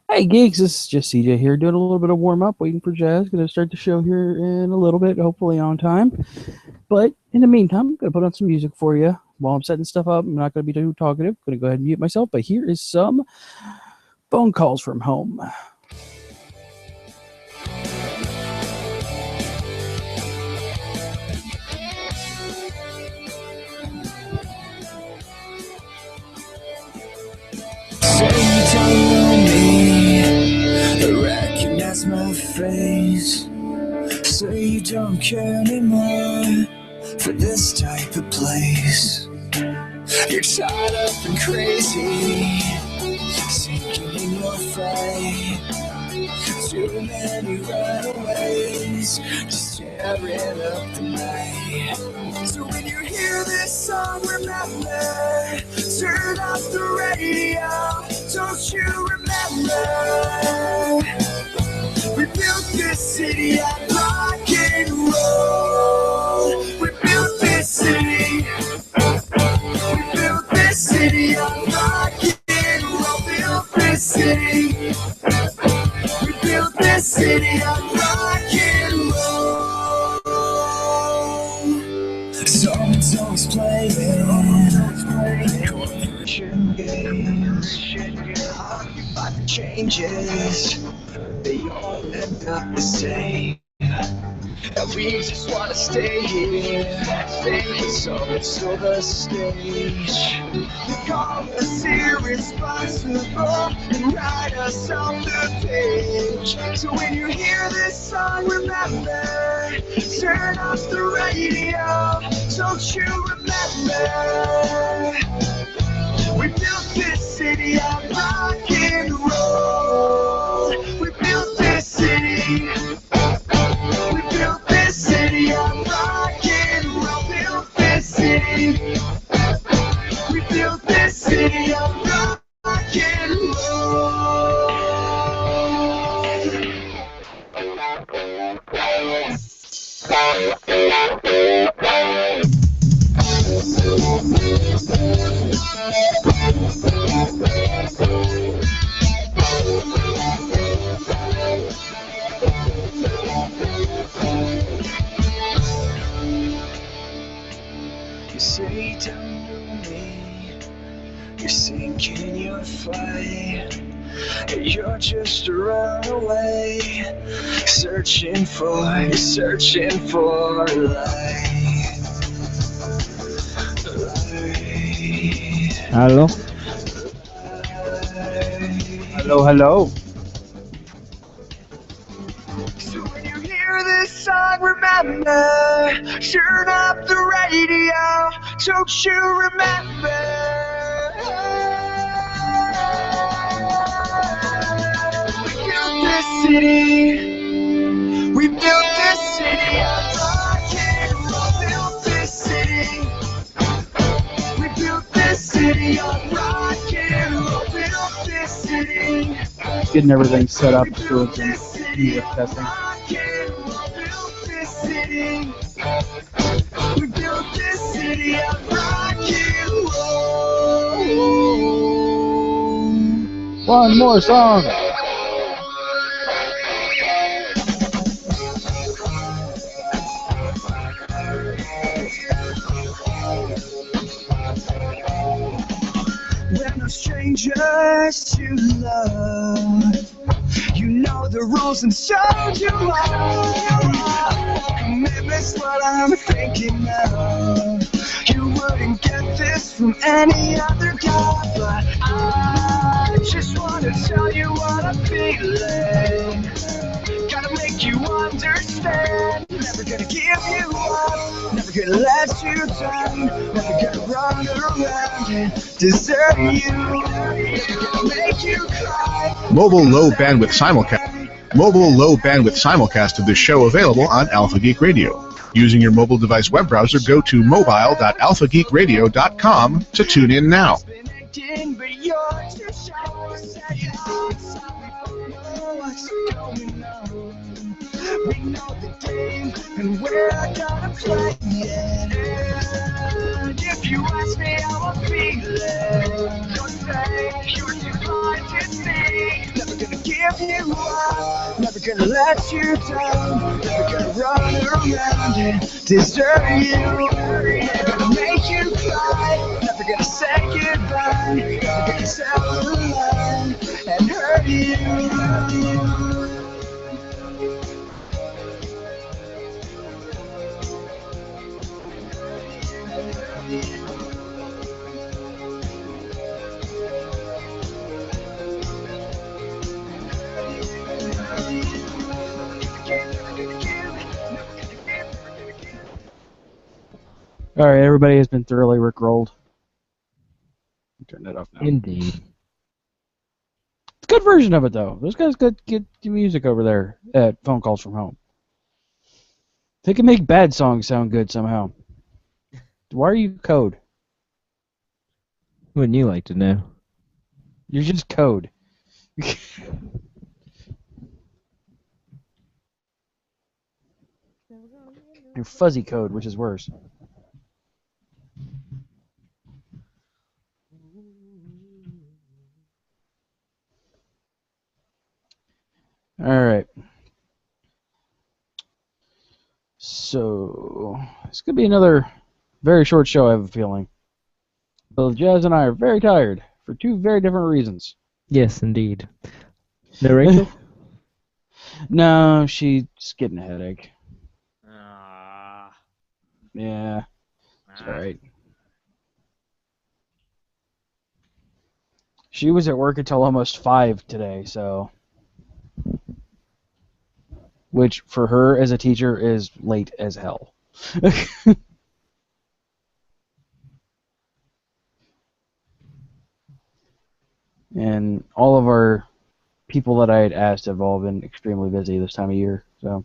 Hey geeks, this is just CJ here doing a little bit of warm up, waiting for Jazz. Gonna start the show here in a little bit, hopefully on time. But in the meantime, I'm gonna put on some music for you while I'm setting stuff up. I'm not gonna be too talkative. Gonna go ahead and mute myself. But here is some phone calls from home. Say you don't know me, recognize my face. Say you don't care anymore for this type of place. You're tied up and crazy, sinking in your fight. Too many runaways, just tearing up the night. So when you hear this song, remember, turn off the radio. Don't you remember? We built this city on rock and roll. We built this city. We built this city on rock and roll. Built this city. We built this city on rock and roll. Someone's always playing corporation games. Occupied the changes. They all end up the same. And we just wanna stay here. So it's still the stage. They call us irresponsible and write us off the page. So when you hear this song, remember, turn off the radio. Don't you remember? We built this city on rock and roll. We built this city. We built this city on rock and roll. Built this city. We built this city on rock and roll. You say you don't know me, you're sinking your fight. You're just a runaway, searching for light. Hello, hello. So when you hear this song, remember, turn up the radio. Don't you remember? We built this city. We built this city on rock and roll. Built this city. We built this city on rock and roll. Built this city. Getting everything set up for some music testing. We built this city on rock and roll. One more song. We're no strangers to love. You know the rules and so do I. Commitment's what I'm thinking of. You wouldn't get this from any other guy, but I just wanna tell you what I'm feeling. Gotta make you understand. Never gonna give you up. Never gonna let you down. Never gonna run around and desert you. Never gonna make you cry. Mobile low bandwidth simulcast of this show available on Alpha Geek Radio. Using your mobile device web browser, go to mobile.alphageekradio.com to tune in now. We know the game and we're gonna play it. And if you ask me how I'm feeling, don't say you're too blind to see. Never gonna give you up, never gonna let you down, never gonna run around and desert you, never gonna make you cry, never gonna say goodbye, never gonna tell a lie and hurt you. All right, everybody has been thoroughly rickrolled. Turn that off now. Indeed. It's a good version of it, though. Those guys got good music over there at Phone Calls From Home. They can make bad songs sound good somehow. Why are you code? Wouldn't you like to know? You're just code. You're fuzzy code, which is worse. Alright. So, this could be another very short show, I have a feeling. Both Jazz and I are very tired for two very different reasons. Yes, indeed. No, Rachel? No, she's getting a headache. Yeah, it's alright. She was at work until almost 5 today, so... Which, for her as a teacher, is late as hell. And all of our people that I had asked have all been extremely busy this time of year, so...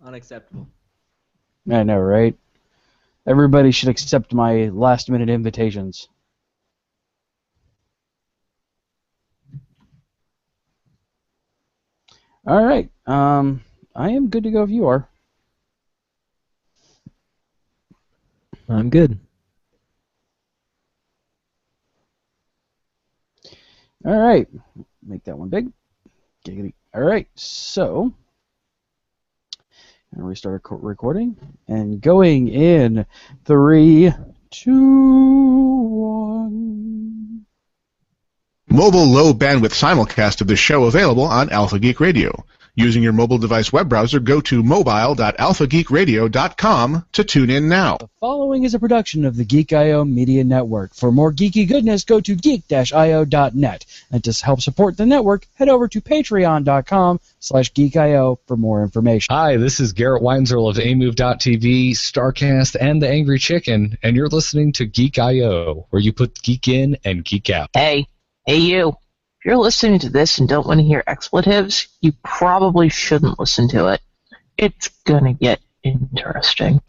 Unacceptable. I know, right? Everybody should accept my last-minute invitations. All right. I am good to go if you are. I'm good. All right. Make that one big. Giggity. All right. So, I'm going to restart recording. And going in 3, 2, 1. Mobile low bandwidth simulcast of the show available on Alpha Geek Radio. Using your mobile device web browser, go to mobile.alphageekradio.com to tune in now. The following is a production of the Geek I Media Network. For more geeky goodness, go to geek-io.net. And to help support the network, head over to patreon.com/geekio for more information. Hi, this is Garrett Weinzerl of amove.tv, StarCast, and The Angry Chicken, and you're listening to Geek I.O., where you put geek in and geek out. Hey you. If you're listening to this and don't want to hear expletives, you probably shouldn't listen to it. It's gonna get interesting.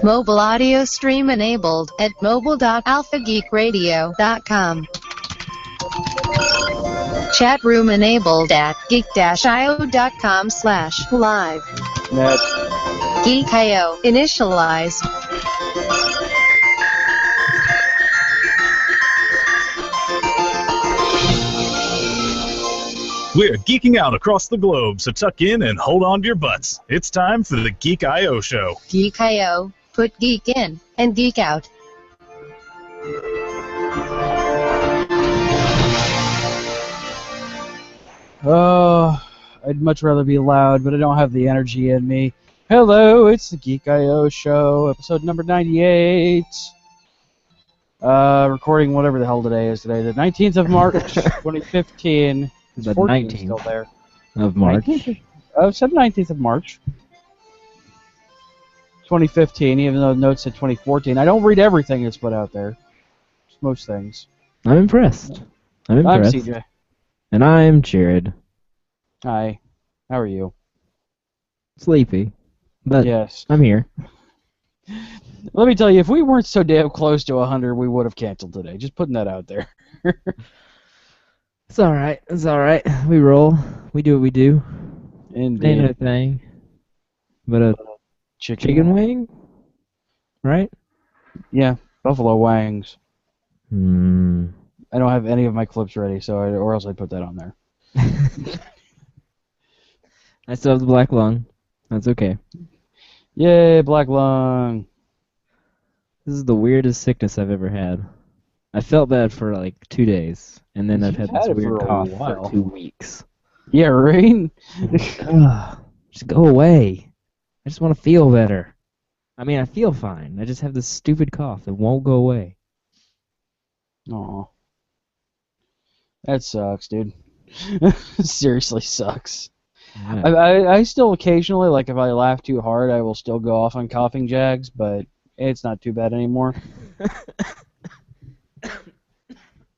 Mobile audio stream enabled at mobile.alphageekradio.com. Chat room enabled at geek-io.com/live. Geek.io initialized. We're geeking out across the globe, so tuck in and hold on to your butts. It's time for the Geek I.O. show. Geek.io, put geek in and geek out. Oh, I'd much rather be loud, but I don't have the energy in me. Hello, it's the Geek I.O. show, episode number 98. Recording whatever the hell today is today, the 19th of March, 2015. The 14 19th still there. of March. 19th said 19th of March. 2015, even though the note said 2014. I don't read everything that's put out there. Just most things. I'm impressed. I'm I'm impressed. CJ. And I'm Jared. Hi. How are you? Sleepy. But Yes. I'm here. Let me tell you, if we weren't so damn close to 100, we would have canceled today. Just putting that out there. It's alright. It's alright. We roll. We do what we do. Ain't Indeed. no thing. But a chicken wing? Right? Yeah, Buffalo Wangs. I don't have any of my clips ready, or else I'd put that on there. I still have the black lung. That's okay. Yay, black lung. This is the weirdest sickness I've ever had. I felt bad for like 2 days, and then I've You've had this had it weird for a cough while. for 2 weeks. Yeah, right? Ugh, just go away. I just want to feel better. I mean, I feel fine. I just have this stupid cough that won't go away. Aw. That sucks, dude. Seriously sucks. Yeah. I still occasionally, like if I laugh too hard, I will still go off on coughing jags, but it's not too bad anymore.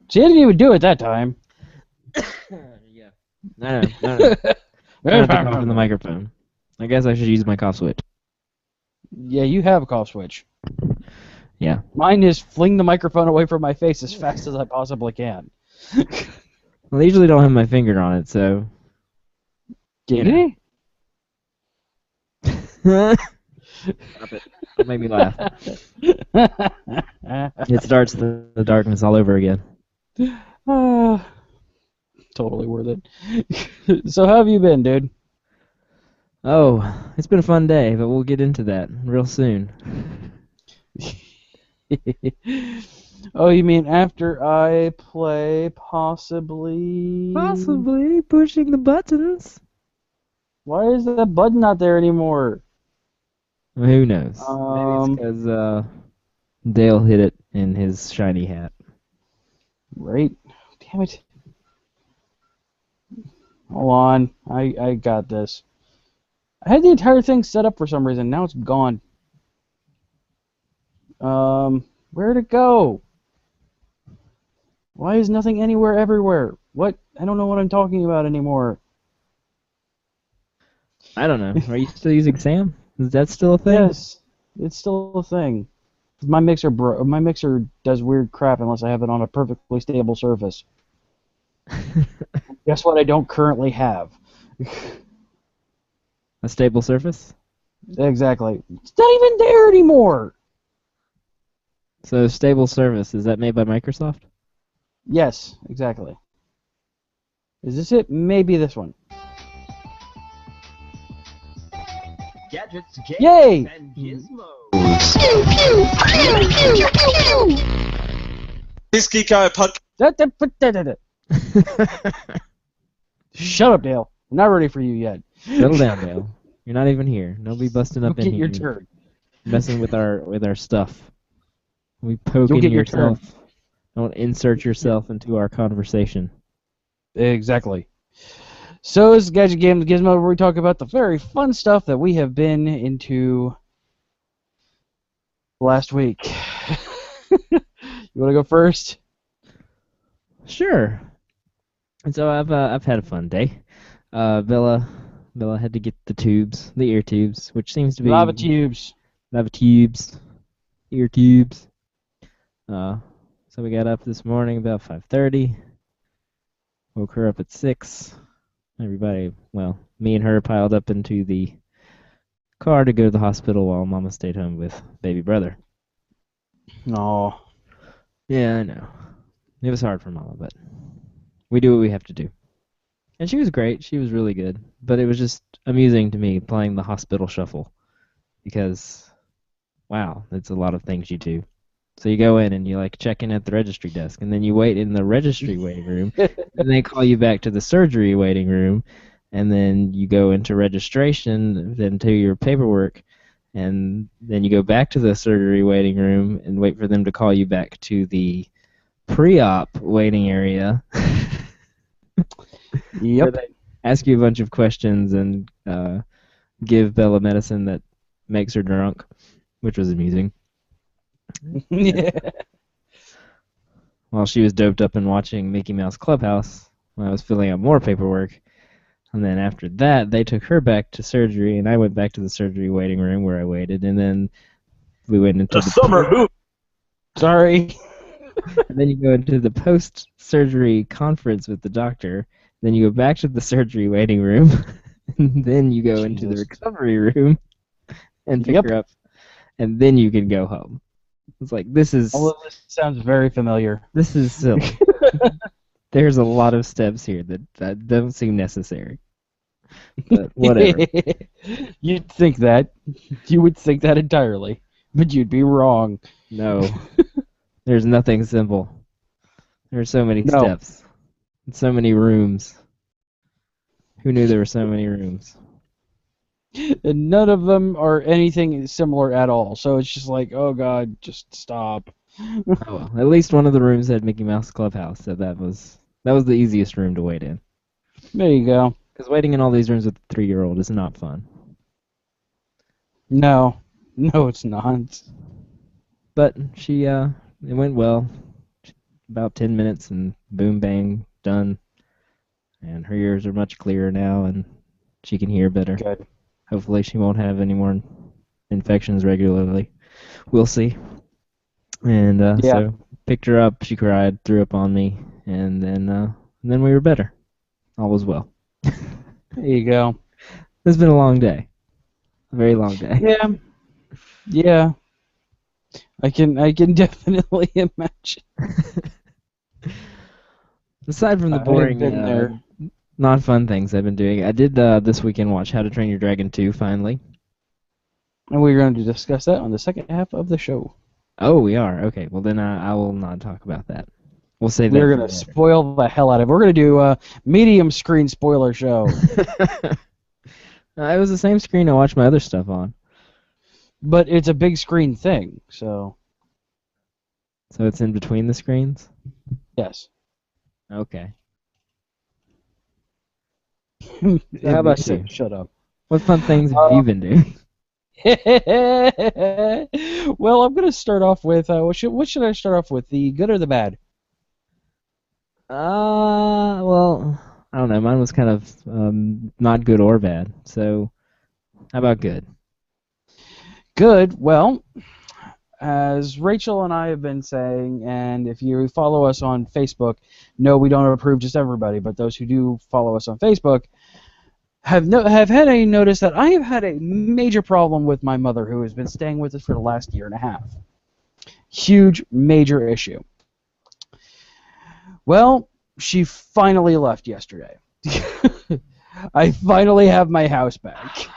See, I didn't even do it that time. Yeah. I know. Trying to cough in the microphone. I guess I should use my cough switch. Yeah, you have a cough switch. Yeah. Mine is fling the microphone away from my face as fast as I possibly can. Well, I usually don't have my finger on it, so. Giggity? Stop it. Don't make me laugh. It starts the darkness all over again. Totally worth it. So how have you been, dude? Oh, it's been a fun day, but we'll get into that real soon. Oh, you mean after I play possibly? Possibly pushing the buttons. Why is that button not there anymore? Well, who knows? Maybe it's because Dale hit it in his shiny hat. Right? Damn it. Hold on. I got this. I had the entire thing set up for some reason. Now it's gone. Where'd it go? Why is nothing anywhere everywhere? What? I don't know what I'm talking about anymore. I don't know. Are you still using Sam? Is that still a thing? Yes, it's still a thing. My mixer does weird crap unless I have it on a perfectly stable surface. Guess what I don't currently have? A stable surface? Exactly. It's not even there anymore. So stable surface, is that made by Microsoft? Yes, exactly. Is this it? Maybe this one. Gadgets, Yay! and gizmos. This Geek I podcast. Shut up, Dale. I'm not ready for you yet. Settle down, Dale. You're not even here. Nobody busting up Go in get here. your turn. Messing with our stuff. We poking get your yourself. Don't insert yourself into our conversation. Exactly. So this is Gadget Games Gizmo, where we talk about the very fun stuff that we have been into last week. You want to go first? Sure. And so I've had a fun day. Bella had to get the ear tubes, which seems to be Lava tubes. ear tubes. So we got up this morning about 5:30. Woke her up at 6. Everybody, well, me and her piled up into the car to go to the hospital while Mama stayed home with baby brother. Oh. Yeah, I know. It was hard for Mama, but we do what we have to do. And she was great. She was really good. But it was just amusing to me playing the hospital shuffle because, wow, it's a lot of things you do. So you go in and you like check in at the registry desk, and then you wait in the registry waiting room, and they call you back to the surgery waiting room, and then you go into registration, then do your paperwork, and then you go back to the surgery waiting room and wait for them to call you back to the pre-op waiting area. Yep. They ask you a bunch of questions and give Bella medicine that makes her drunk, which was amusing. Yeah. While she was doped up and watching Mickey Mouse Clubhouse, I was filling out more paperwork. And then after that, they took her back to surgery, and I went back to the surgery waiting room where I waited. And then we went into The summer hoop. Sorry. And then you go into the post-surgery conference with the doctor. Then you go back to the surgery waiting room. And then you go into the recovery room and pick her up. And then you can go home. It's like, this is... All of this sounds very familiar. This is silly. There's a lot of steps here that don't seem necessary. But whatever. You'd think that. You would think that entirely. But you'd be wrong. No. There's nothing simple. There's so many No. steps. And so many rooms. Who knew there were so many rooms? And none of them are anything similar at all. So it's just like, oh god, just stop. Oh well. At least one of the rooms had Mickey Mouse Clubhouse, so that was the easiest room to wait in. There you go. Because waiting in all these rooms with a 3-year-old is not fun. No. No, it's not. But it went well. About 10 minutes and boom, bang, done. And her ears are much clearer now and she can hear better. Good. Hopefully she won't have any more infections regularly. We'll see. And so picked her up, she cried, threw up on me, and then we were better. All was well. There you go. It's been a long day. A very long day. Yeah. Yeah. I can definitely imagine. Aside from the boring, not fun things I've been doing, I did this weekend watch How to Train Your Dragon 2 finally. And we're going to discuss that on the second half of the show. Oh, we are? Okay, well then I will not talk about that. We'll save that. We're going to spoil the hell out of it. We're going to do a medium screen spoiler show. It was the same screen I watched my other stuff on. But it's a big screen thing, so... So it's in between the screens? Yes. Okay. So how about you? Shut up. What fun things have you been doing? Well, I'm going to start off with... what should I start off with? The good or the bad? Well, I don't know. Mine was kind of not good or bad. So, how about good? Good. Well, as Rachel and I have been saying, and if you follow us on Facebook, no, we don't approve just everybody, but those who do follow us on Facebook have had a notice that I have had a major problem with my mother, who has been staying with us for the last year and a half. Huge, major issue. Well, she finally left yesterday. I finally have my house back.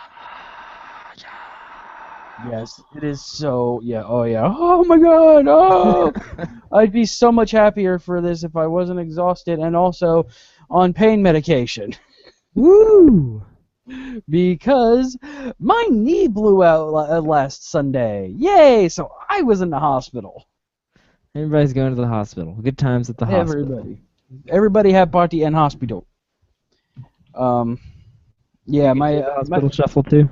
Yes, it is so, yeah, oh yeah, oh my god, oh! I'd be so much happier for this if I wasn't exhausted and also on pain medication. Woo! Because my knee blew out last Sunday. Yay! So I was in the hospital. Everybody's going to the hospital. Good times at the hospital. Everybody had party in hospital. Yeah, my hospital shuffle too.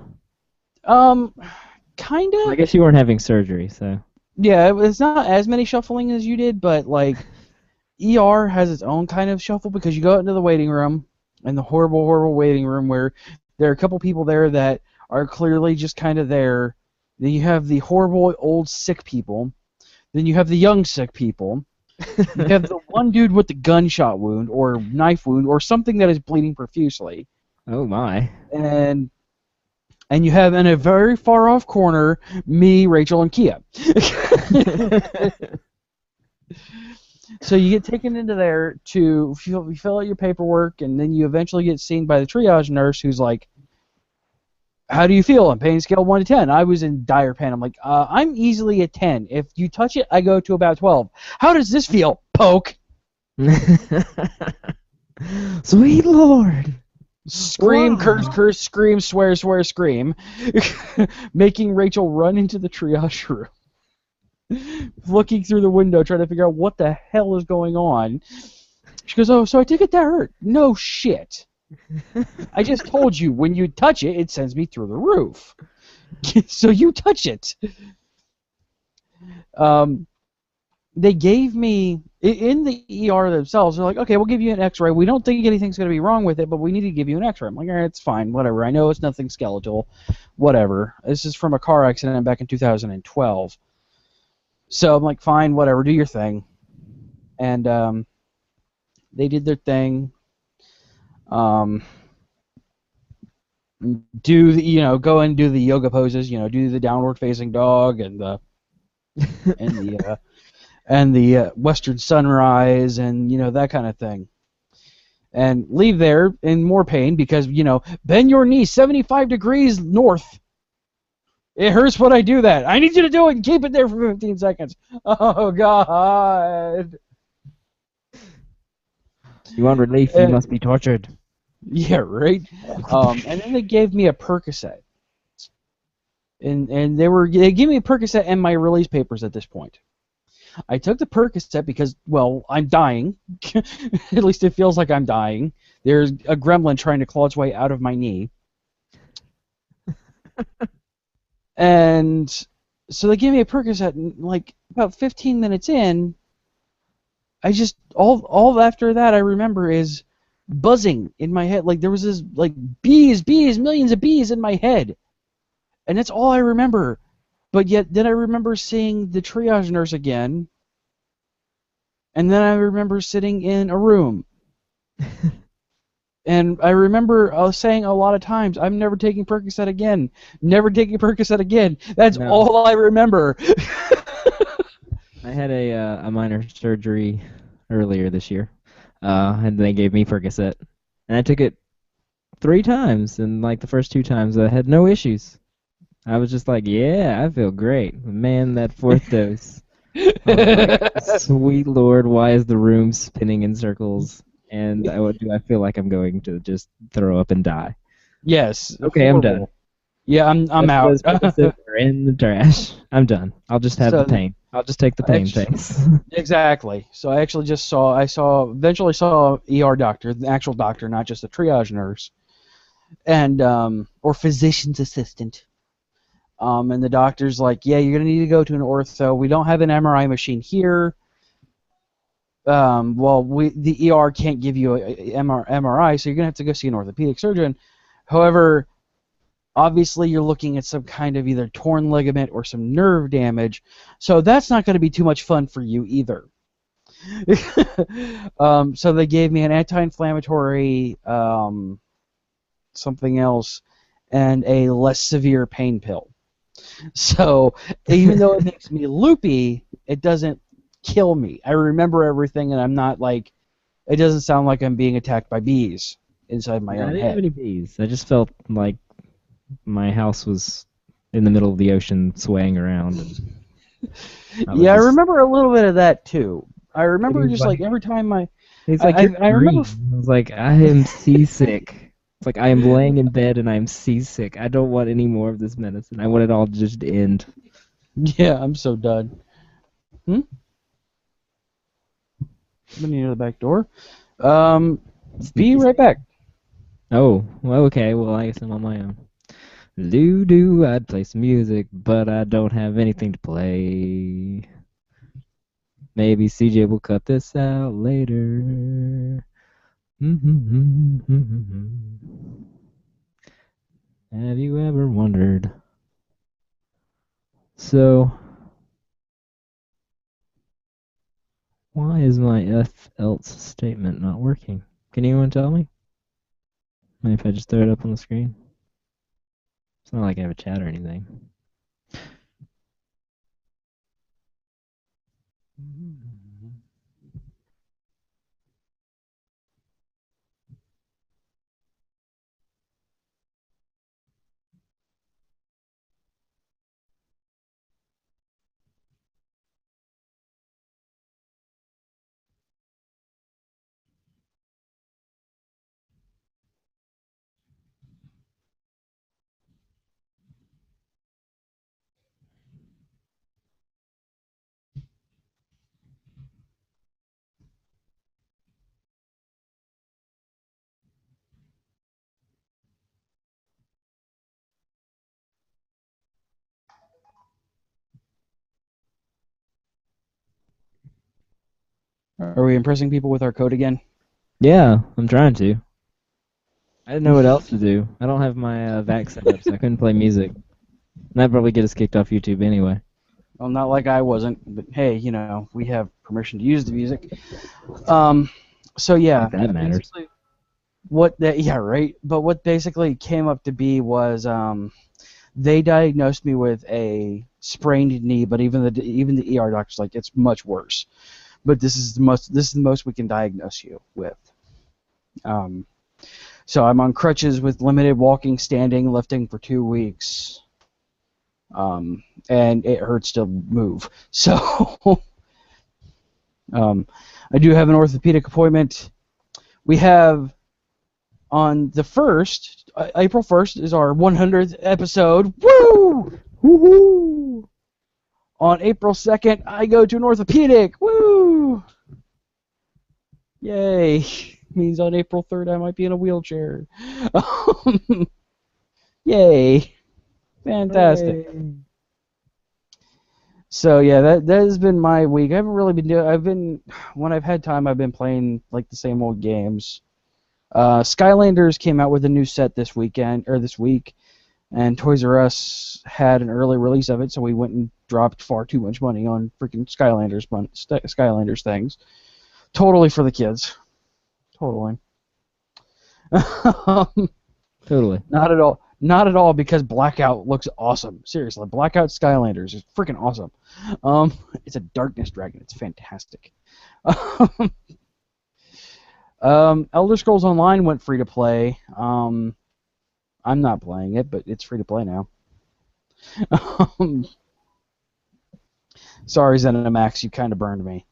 Kinda. I guess you weren't having surgery, so. Yeah, it's not as many shuffling as you did, but like, ER has its own kind of shuffle because you go into the waiting room, and the horrible, horrible waiting room where there are a couple people there that are clearly just kind of there. Then you have the horrible old sick people. Then you have the young sick people. You have the one dude with the gunshot wound or knife wound or something that is bleeding profusely. Oh my. And you have in a very far off corner me, Rachel, and Kia. So you get taken into there to fill out your paperwork, and then you eventually get seen by the triage nurse, who's like, "How do you feel on pain scale 1 to 10?" I was in dire pain. I'm like, I'm easily a 10. If you touch it, I go to about 12. How does this feel? Poke. Sweet Lord. Scream, Wow. curse, scream, swear, scream. Making Rachel run into the triage room. Looking through the window, trying to figure out what the hell is going on. She goes, "Oh, so I take it that hurt." No shit. I just told you, when you touch it, it sends me through the roof. So you touch it. They gave me, in the ER themselves, they're like, "Okay, we'll give you an x-ray. We don't think anything's going to be wrong with it, but we need to give you an x-ray." I'm like, "All right, it's fine, whatever. I know it's nothing skeletal. Whatever. This is from a car accident back in 2012. So I'm like, fine, whatever, do your thing." And they did their thing. Go and do the yoga poses, do the downward facing dog and the and the western sunrise and that kind of thing. And leave there in more pain because bend your knee 75 degrees north. It hurts when I do that. I need you to do it and keep it there for 15 seconds. Oh God. You want relief? You must be tortured. Yeah, right. And then they gave me a Percocet, and they gave me a Percocet and my release papers at this point. I took the Percocet because, well, I'm dying. At least it feels like I'm dying. There's a gremlin trying to claw its way out of my knee. And so they gave me a Percocet, and like about 15 minutes in, I just all after that I remember is buzzing in my head. Like there was this like bees, millions of bees in my head, and that's all I remember. But yet then I remember seeing the triage nurse again, and then I remember sitting in a room. And I remember saying a lot of times, I'm never taking Percocet again. Never taking Percocet again. That's all I remember. I had a minor surgery earlier this year, and they gave me Percocet. And I took it 3 times, and like the first 2 times I had no issues. I was just like, yeah, I feel great. Man, that 4th dose. Like, sweet Lord, why is the room spinning in circles? And do I feel like I'm going to just throw up and die? Yes. Okay, horrible. I'm done. Yeah, I'm out. They're in the trash. I'm done. I'll just have the pain. I'll just take the pain pills. Exactly. So I actually just eventually saw an ER doctor, the actual doctor, not just a triage nurse, and or physician's assistant. And the doctor's like, yeah, you're gonna need to go to an ortho. We don't have an MRI machine here. The ER can't give you a MRI, so you're gonna have to go see an orthopedic surgeon. However, obviously you're looking at some kind of either torn ligament or some nerve damage, so that's not going to be too much fun for you either. So they gave me an anti-inflammatory, something else, and a less severe pain pill. So even though it makes me loopy, it doesn't kill me. I remember everything, and I'm not like, it doesn't sound like I'm being attacked by bees inside my own I didn't head. have any bees. I just felt like my house was in the middle of the ocean swaying around. Yeah, I remember a little bit of that too. I remember just like every time It's like I remember. I was like, I am seasick. It's like I am laying in bed and I'm seasick. I don't want any more of this medicine. I want it all to just end. Yeah, I'm so done. Somebody near the back door. Be right back. Oh, well, okay. Well, I guess I'm on my own. Doo-doo, I'd play some music, but I don't have anything to play. Maybe CJ will cut this out later. Have you ever wondered? So, why is my if else statement not working? Can anyone tell me? Maybe if I just throw it up on the screen? It's not like I have a chat or anything. Are we impressing people with our code again? Yeah, I'm trying to. I didn't know what else to do. I don't have my VAC set up, so I couldn't play music. And that'd probably get us kicked off YouTube anyway. Well, not like I wasn't, but hey, we have permission to use the music. So yeah, That matters. Yeah, right. But what basically came up to be was they diagnosed me with a sprained knee, but even the ER doctor's like, it's much worse. But this is the most we can diagnose you with. So I'm on crutches with limited walking, standing, lifting for 2 weeks. And it hurts to move. So I do have an orthopedic appointment. We have on the 1st, April 1st is our 100th episode. Woo! Woohoo! On April 2nd, I go to an orthopedic. Woo! Yay! Means on April 3rd I might be in a wheelchair. Yay! Fantastic. Hooray. So yeah, that has been my week. I haven't really been doing. When I've had time, I've been playing like the same old games. Skylanders came out with a new set this week, and Toys R Us had an early release of it, so we went and dropped far too much money on freaking Skylanders things. Totally for the kids. Totally. Totally. Not at all, because Blackout looks awesome. Seriously, Blackout Skylanders is freaking awesome. It's a darkness dragon. It's fantastic. Elder Scrolls Online went free to play. I'm not playing it, but it's free to play now. Sorry, ZeniMax, you kind of burned me.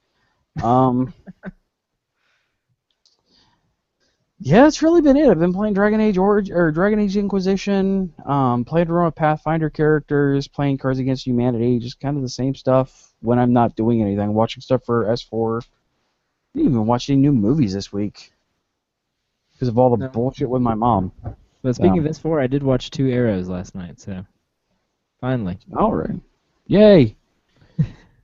Yeah, that's really been it. I've been playing Dragon Age Dragon Age Inquisition, playing around with Pathfinder characters, playing Cards Against Humanity, just kind of the same stuff when I'm not doing anything. Watching stuff for S4. Didn't even watch any new movies this week because of all the bullshit with my mom. But speaking of S4, I did watch 2 Arrows last night, so finally. All right. Yay.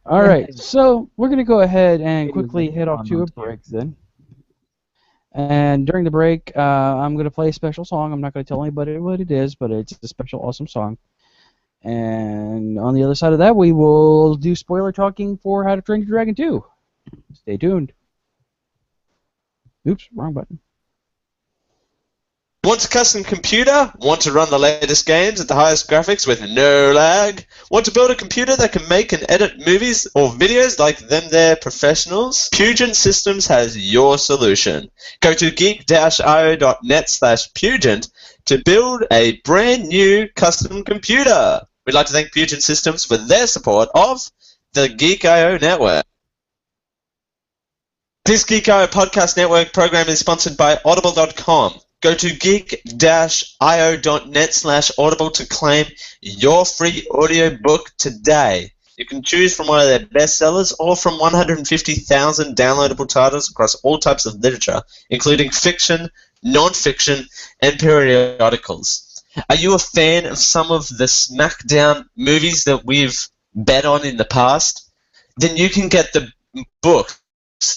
All right, so we're going to go ahead and quickly head off to a break then. And during the break, I'm going to play a special song. I'm not going to tell anybody what it is, but it's a special, awesome song. And on the other side of that, we will do spoiler talking for How to Train Your Dragon 2. Stay tuned. Oops, wrong button. Want a custom computer? Want to run the latest games at the highest graphics with no lag? Want to build a computer that can make and edit movies or videos like them they're professionals? Pugent Systems has your solution. Go to geek-io.net/Pugent to build a brand new custom computer. We'd like to thank Pugent Systems for their support of the Geek I.O. network. This Geek I.O. podcast network program is sponsored by Audible.com. Go to geek-io.net/audible to claim your free audiobook today. You can choose from one of their bestsellers or from 150,000 downloadable titles across all types of literature, including fiction, non-fiction, and periodicals. Are you a fan of some of the Smackdown movies that we've bet on in the past? Then you can get the books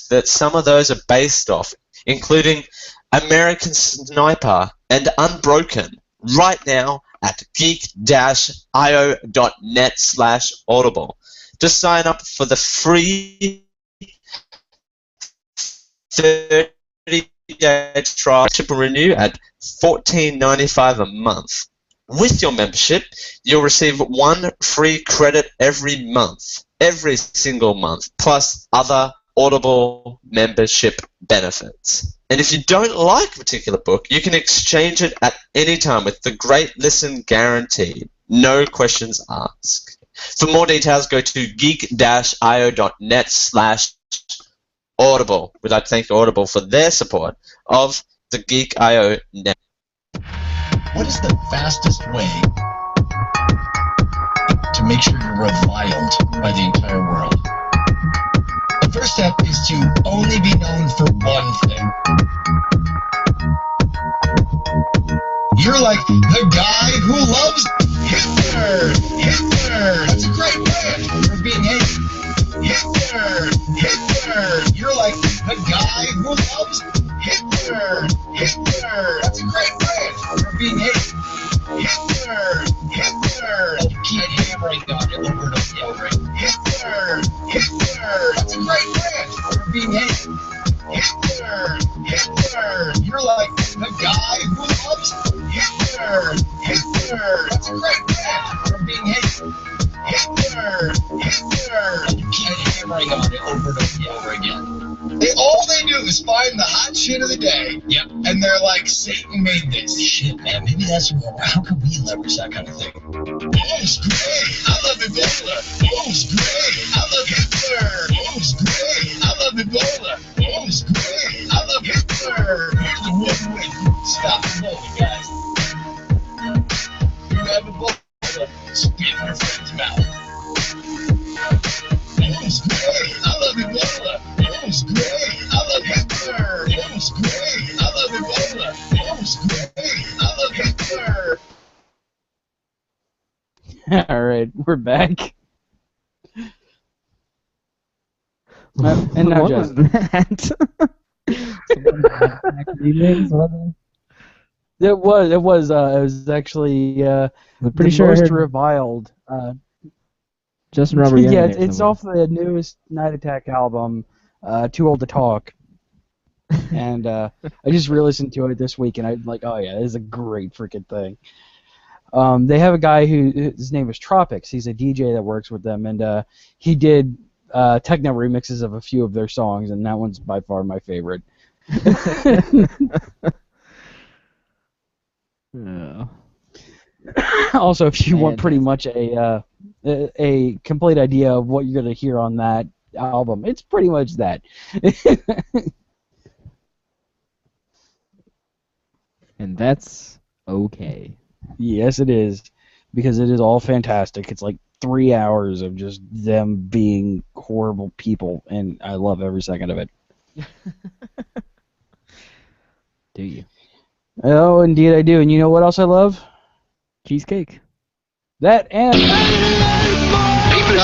that some of those are based off, including American Sniper and Unbroken, right now at geek-io.net/audible. Just sign up for the free 30-day trial, ship and renew at $14.95 a month. With your membership, you'll receive 1 free credit every month, every single month, plus other Audible membership benefits. And if you don't like a particular book, you can exchange it at any time with the Great Listen Guarantee. No questions asked. For more details, go to geek-io.net/audible. We'd like to thank Audible for their support of the Geek I.O. network. What is the fastest way to make sure you're reviled by the entire world? The first step is to only be known for one thing. You're like the guy who loves Hitler. Hitler. That's a great word for being hated. Hitler. Hitler. You're like the guy who loves Hitler. Hitler. That's a great word for being hated. Hitler. Hitler. Oh, you can't hammer right now. Get the word of yell, right? Hitler. Hitler. That's a great word for being hated. Hitler. Hitler. You're like the guy who loves Hitler. Hitler. That's a great word for being hated. Hitler. do is find the hot shit of the day. Yep. And they're like, Satan made this. Shit, man. Maybe that's how can we leverage that kind of thing? Oh, it's great. I love Ebola. Oh, it's great. I love Hitler. Oh, it's great. I love Ebola. Oh, it's great. I love Hitler. Here's the one way. Stop Ebola, guys. You have Ebola. Spit in your friend's mouth. Oh, it's great. I love Ebola. Oh, it's great. I love Hitler. Oh, it's great. I love Ebola. Oh, it's great. I love Hitler. All right, we're back. And now what Jeff. was that? It was actually I'm the pretty sure I most heard reviled. Justin Robert Young. Yeah, in there it's somewhere. off the newest Night Attack album, Too Old to Talk. And I just re-listened to it this week, and I'm like, oh yeah, this is a great freaking thing. They have a guy his name is Tropics. He's a DJ that works with them, and he did techno remixes of a few of their songs, and that one's by far my favorite. Yeah. Also, if you want pretty Fantastic. much a complete idea of what you're gonna hear on that album, it's pretty much that. And that's okay. Yes, it is, because it is all fantastic. It's like 3 hours of just them being horrible people, and I love every second of it. Do you? Oh, indeed I do. And you know what else I love? Cheesecake. That and People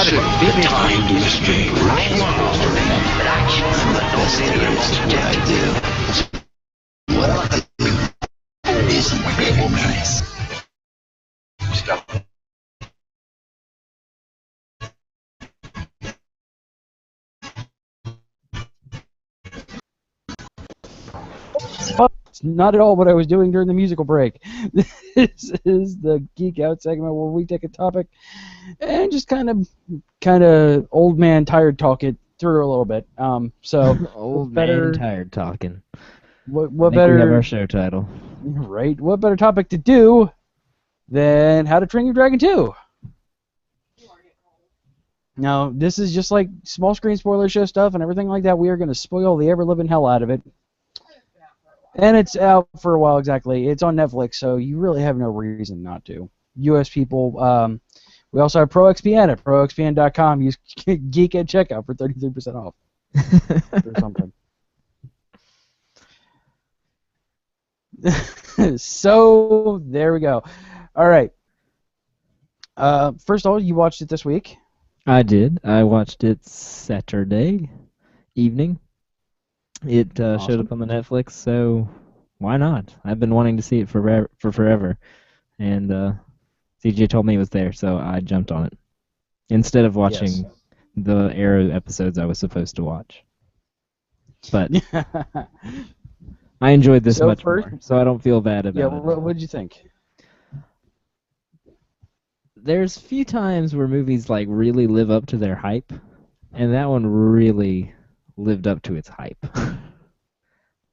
should be time to stay right now. But I can't the best there is to what I do. What I do is very nice. Stop. it's not at all what I was doing during the musical break. This is the Geek Out segment where we take a topic and just kind of old man tired talk it through a little bit. So Old better, man tired talking. what I think better? we have our show title. Right. What better topic to do than How to Train Your Dragon 2? Now, this is just like small screen spoiler show stuff and everything like that. We are going to spoil the ever-living hell out of it. And it's out for a while, exactly. It's on Netflix, so you really have no reason not to. U.S. people, we also have ProXPN at ProXPN.com. Use Geek at checkout for 33% off. Or something. So, there we go. All right. First of all, you watched it this week. I did. I watched it Saturday evening. It showed Awesome. up on the Netflix, so why not? I've been wanting to see it for forever, and CJ told me it was there, so I jumped on it instead of watching Yes. the Arrow episodes I was supposed to watch. But I enjoyed this So much first- more, so I don't feel bad Yeah, about it. what did you think? There's few times where movies like really live up to their hype, and that one really lived up to its hype.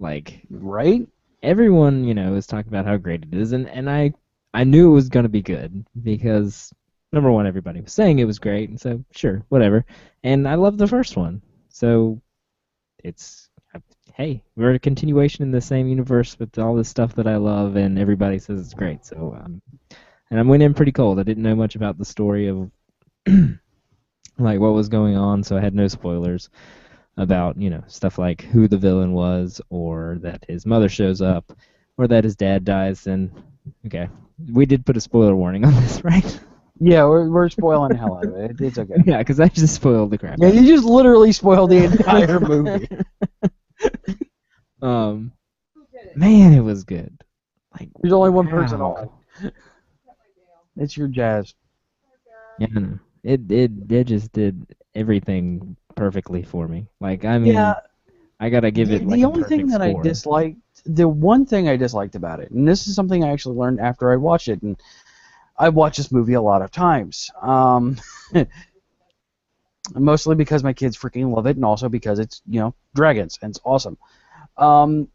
Like, Right? everyone, is talking about how great it is, and I knew it was going to be good because number one, everybody was saying it was great, and so sure, whatever. And I love the first one, so it's hey, we're a continuation in the same universe with all this stuff that I love, and everybody says it's great. So and I went in pretty cold. I didn't know much about the story of like what was going on, so I had no spoilers about, stuff like who the villain was, or that his mother shows up, or that his dad dies. And okay, we did put a spoiler warning on this, right? Yeah, we're spoiling the hell out of it. It's okay. Yeah, because I just spoiled the crap. Yeah, out of you just literally spoiled the entire movie. it. Man, it was good. Like, There's only one person wow. on. It's your Jazz. Yeah, I know. It just did everything perfectly for me. Like, I mean, Yeah. I gotta give it like The a only thing perfect that score. I disliked, the one thing I disliked about it, and this is something I actually learned after I watched it, and I watched this movie a lot of times. Mostly because my kids freaking love it, and also because it's dragons and it's awesome.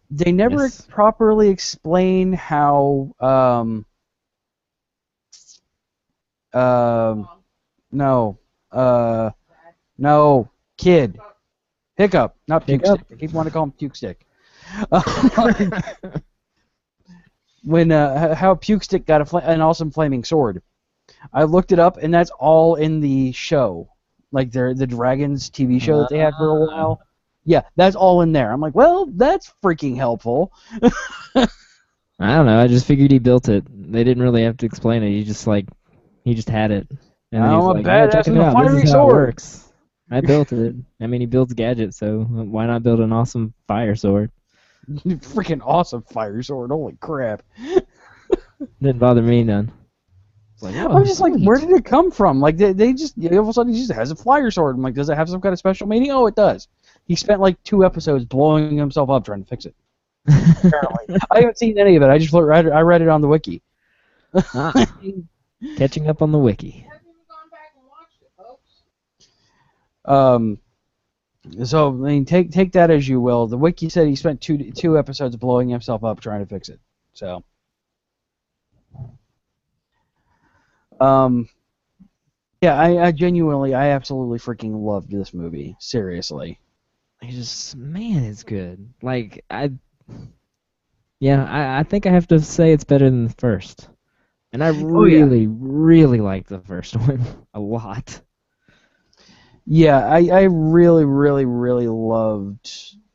They never Yes. properly explain how. No. No. Kid. Hiccup. Not puke Hiccup. stick. I keep wanting to call him puke stick. When how puke stick got an awesome flaming sword. I looked it up, and that's all in the show, like the Dragons TV show that they had for a while. Yeah, that's all in there. I'm like, well, that's freaking helpful. I don't know. I just figured he built it. They didn't really have to explain it. He just had it, and then I'm he's a like, "Yeah, badass check with it a out. This fiery is how it sword." works." I built it. I mean, he builds gadgets, so why not build an awesome fire sword? Freaking awesome fire sword! Holy crap! Didn't bother me none. It's like, whoa, I'm just like, where sweet. did it come from? Like they just all of a sudden he just has a fire sword. I'm like, does it have some kind of special meaning? Oh, it does. He spent like 2 episodes blowing himself up trying to fix it. Apparently, I haven't seen any of it. I read it on the wiki. Ah, catching up on the wiki. So I mean, take that as you will. The wiki said he spent two episodes blowing himself up trying to fix it. So, yeah, I genuinely, I absolutely freaking loved this movie. Seriously. Man, it's good. Like I think I have to say it's better than the first. And I Oh, yeah. really, really like the first one a lot. Yeah, I really, really, really loved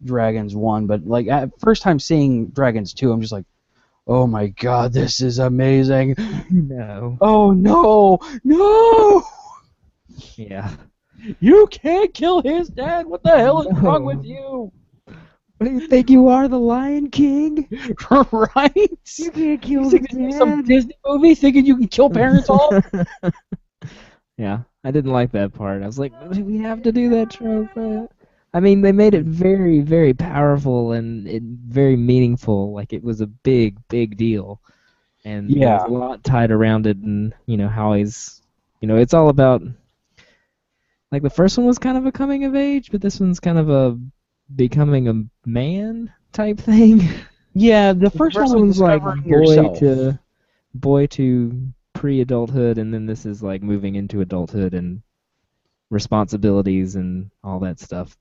Dragons 1, but like first time seeing Dragons 2, I'm just like, oh my god, this is amazing. No. Oh no, no! Yeah. You can't kill his dad. What the hell is wrong with No. you? What do you think you are, the Lion King? Right? You can't kill You the think this is some dad. Disney movie thinking you can kill parents off? Yeah, I didn't like that part. I was like, do we have to do that trope? I mean, they made it very, very powerful and very meaningful. Like it was a big, big deal, and there was Yeah. a lot tied around it, and how he's, it's all about. Like the first one was kind of a coming of age, but this one's kind of a becoming a man type thing. Yeah, the The first one first was one's like discovering yourself. boy to pre-adulthood, and then this is like moving into adulthood and responsibilities and all that stuff.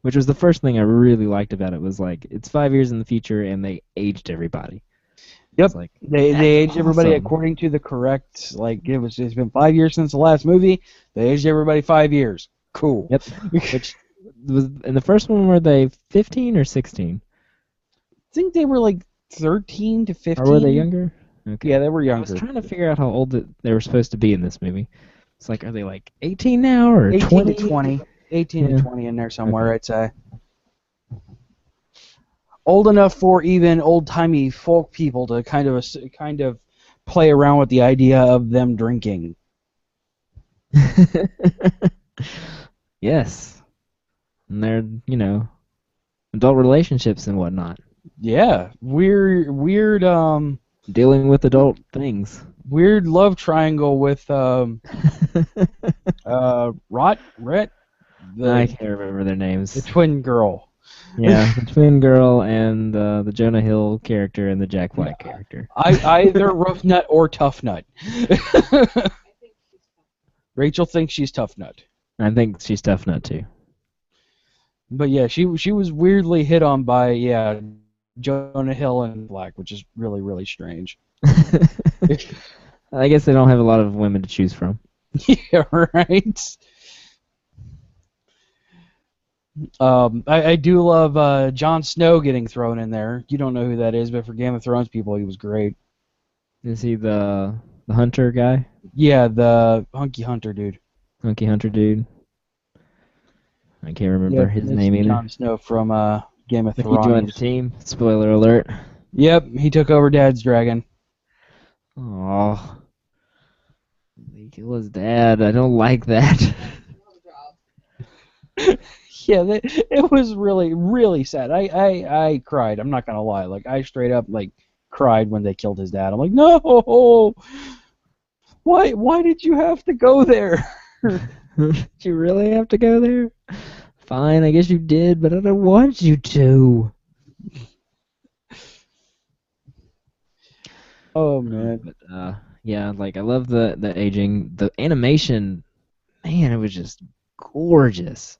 Which was the first thing I really liked about it was like it's 5 years in the future and they aged everybody. Yep. It's like, They that's aged everybody awesome. according to the correct, like it's been 5 years since the last movie. They aged everybody 5 years. Cool. Yep. Which was in the first one, were they 15 or 16? I think they were like 13 to 15. Or were they younger? Okay. Yeah, they were I was younger. trying to figure out how old they were supposed to be in this movie. It's like, are they like 18 now or 18 20? to 20. 18 Yeah. to 20 in there somewhere, I'd say. Old enough for even old-timey folk people to kind of play around with the idea of them drinking. Yes. And they're, adult relationships and whatnot. Yeah, weird Dealing with adult things. weird love triangle with Rhett, I can't remember their names. the twin girl. Yeah, the twin girl and the Jonah Hill character and the Jack Black character. Either rough nut or tough nut. Rachel thinks she's tough nut. I think she's tough nut too. But yeah, she was weirdly hit on by Jonah Hill and Black, which is really, really strange. I guess they don't have a lot of women to choose from. Yeah, right. I do love Jon Snow getting thrown in there. You don't know who that is, but for Game of Thrones people, he was great. Is he the hunter guy? Yeah, the hunky hunter dude. Hunky hunter dude. I can't remember his name either. Jon Snow from Game of I think Thrones. he joined the team. Spoiler alert. Yep, he took over Dad's dragon. Oh, he killed his dad. I don't like that. Yeah, it was really, really sad. I cried. I'm not gonna lie. Like I straight up cried when they killed his dad. I'm like, no, why did you have to go there? Did you really have to go there? Fine, I guess you did, but I don't want you to. Oh man. But yeah, like I love the aging, the animation. Man, it was just gorgeous.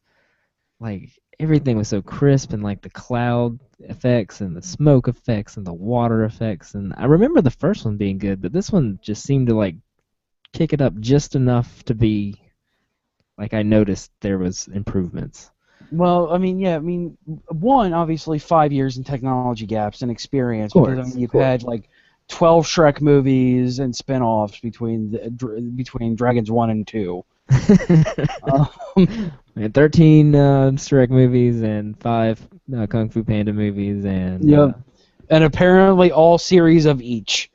Like everything was so crisp, and like the cloud effects and the smoke effects and the water effects. And I remember the first one being good, but this one just seemed to like kick it up just enough to be like I noticed there was improvements. Well, I mean, yeah, I mean, one, obviously 5 years in technology gaps and experience, because I mean, you've had like 12 Shrek movies and spin-offs between Dragons 1 and 2. We had 13 Shrek movies and 5 Kung Fu Panda movies and Yep. And apparently all series of each.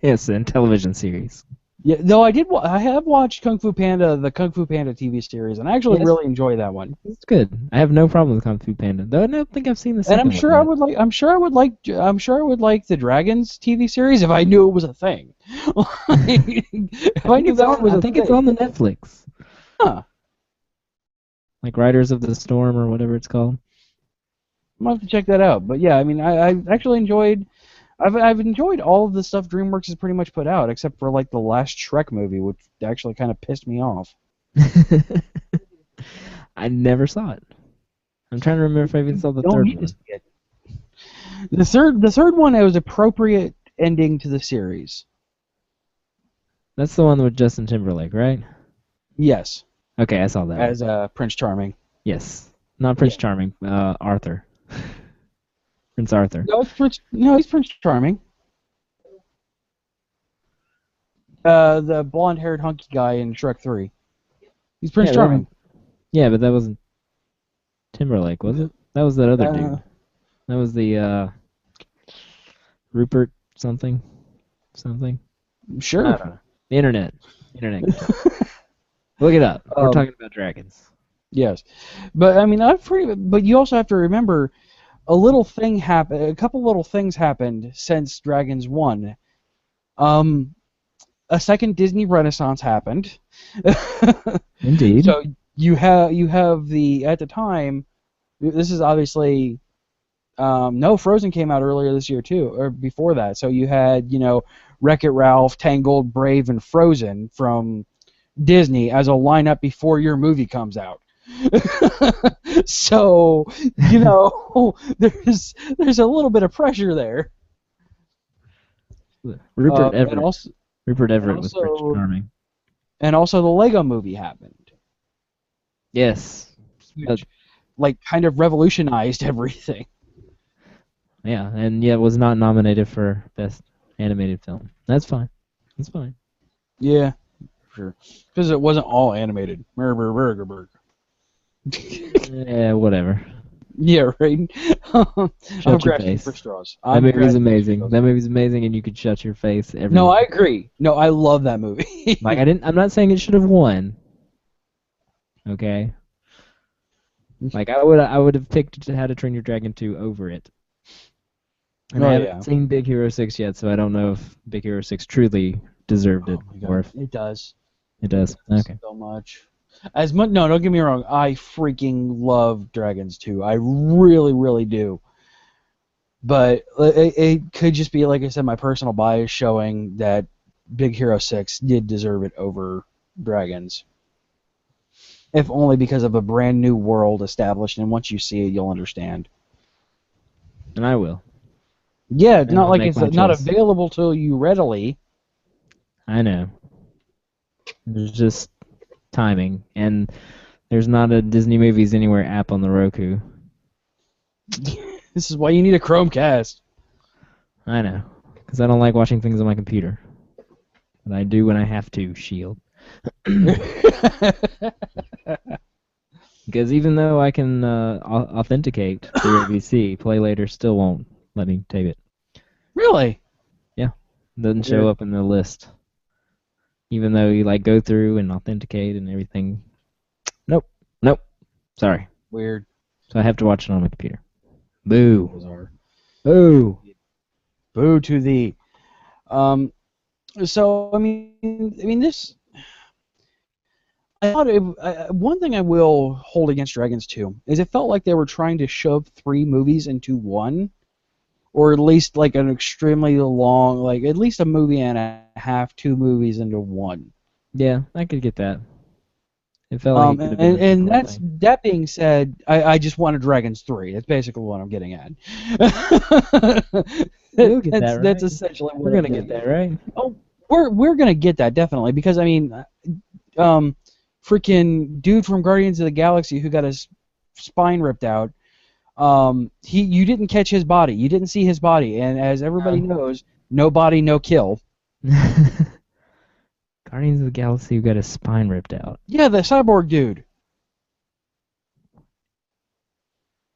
yes, and television series. Yeah, though I have watched Kung Fu Panda, the Kung Fu Panda TV series, and I actually Yes. really enjoy that one. It's good. I have no problem with Kung Fu Panda, though I don't think I've seen the And second I'm one sure yet. I'm sure I would like the Dragons TV series if I knew it was a thing. If I knew that was I a think thing. it's on the Netflix. Huh. Like Riders of the Storm or whatever it's called. I'm gonna have to check that out. But yeah, I mean, I actually enjoyed. I've enjoyed all of the stuff DreamWorks has pretty much put out, except for like the last Shrek movie, which actually kind of pissed me off. I never saw it. I'm trying to remember if I even saw the Don't third need to one. see it. The third one, it was appropriate ending to the series. That's the one with Justin Timberlake, right? Yes, Okay, I saw that one. as Prince Charming. Yes. Not Prince Charming, Arthur. Prince Arthur. No, he's Prince Charming. The blonde-haired hunky guy in Shrek 3. He's Prince Yeah, Charming. Yeah, but that wasn't Timberlake, was it? That was that other dude. That was the Rupert something. Something. Sure. I don't know. The internet. Look it up. We're talking about dragons. Yes, but I mean, But you also have to remember, a couple little things happened since Dragons 1. A second Disney Renaissance happened. Indeed. So you have the at the time. This is obviously. No, Frozen came out earlier this year too, or before that. So you had, Wreck-It Ralph, Tangled, Brave, and Frozen from Disney as a lineup before your movie comes out. So, there's a little bit of pressure there. Rupert Everett. Rupert and Everett was Prince also- Charming. And also the Lego movie happened, Yes. which kind of revolutionized everything. Yeah, and yet was not nominated for Best Animated Film. That's fine. That's fine. Yeah, sure. Because it wasn't all animated. Burger. Yeah, whatever. Yeah, right. I'm Shut your grasping face. for straws. That I'm movie's grasping for amazing. straws. That movie's amazing, and you could shut your face. No, I agree. No, I love that movie. Like I'm not saying it should have won. Okay. Like I would have picked How to Train Your Dragon 2 over it. And I haven't seen Big Hero 6 yet, so I don't know if Big Hero 6 truly deserved it, or if It does. it does. Okay. So much. No, don't get me wrong. I freaking love Dragons 2. I really, really do. But it could just be, like I said, my personal bias showing that Big Hero 6 did deserve it over Dragons. If only because of a brand new world established, and once you see it, you'll understand. And I will. Yeah, it's And not I'll like make it's my not choice. available to you readily. I know. There's just timing, and there's not a Disney Movies Anywhere app on the Roku. This is why you need a Chromecast. I know, because I don't like watching things on my computer. But I do when I have to, Shield. Because even though I can authenticate through ABC, Play Later still won't let me tape it. Really? Yeah, it doesn't show up in the list. Even though you go through and authenticate and everything. Nope. Sorry. Weird. So I have to watch it on my computer. Boo. Bizarre. Boo. Boo to thee. So I mean this. I thought one thing I will hold against Dragons 2 is it felt like they were trying to shove 3 movies into one, or at least like an extremely long, like at least a movie and a half, 2 movies into one. Yeah, I could get that. It felt like it could have been a And sequel thing. that being said, I just wanted Dragons 3. That's basically what I'm getting at. We'll get that right. That's essentially what We're I'm gonna getting get at. that right. Oh, we're gonna get that definitely, because I mean, freaking dude from Guardians of the Galaxy who got his spine ripped out. You didn't catch his body. You didn't see his body, and as everybody knows, no body, no kill. Guardians of the Galaxy who got his spine ripped out. Yeah, the cyborg dude.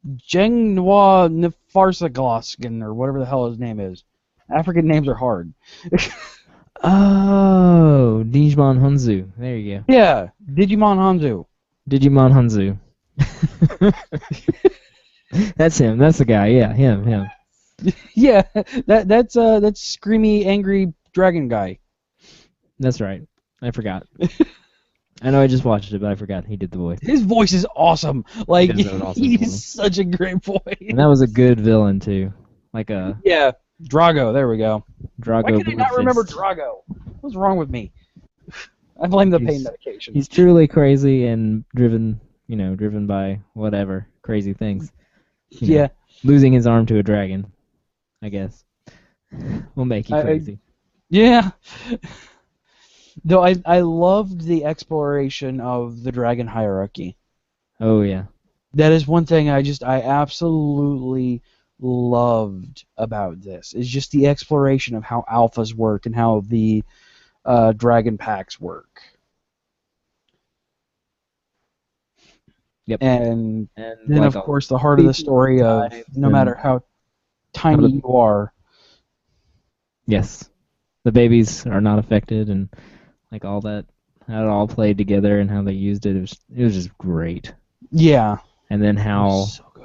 Jenghua Nefarsaglaskin, or whatever the hell his name is. African names are hard. Oh, Digimon Hanzo. There you go. Yeah, Digimon Hanzo. Digimon Hanzo. That's him. That's the guy. Yeah, him. Yeah, that's screamy, angry dragon guy. That's right. I forgot. I know I just watched it, but I forgot he did the voice. His voice is awesome. Like, He does have an awesome he's voice. such a great voice. And that was a good villain too. Like a Yeah, Drago. There we go. Drago. Why can I not remember Bloodfist. Drago? What's wrong with me? I blame the pain He's- medication. He's truly crazy and driven by whatever crazy things. You know, Yeah. losing his arm to a dragon, I guess, will make you crazy. Yeah. Though I loved the exploration of the dragon hierarchy. Oh yeah. That is one thing I absolutely loved about this. Is just the exploration of how alphas work and how the dragon packs work. Yep. And then like of course the heart of the story of no matter how tiny you are. Yes, the babies are not affected, and like all that, how it all played together and how they used it. It was just great. Yeah. And then how So good.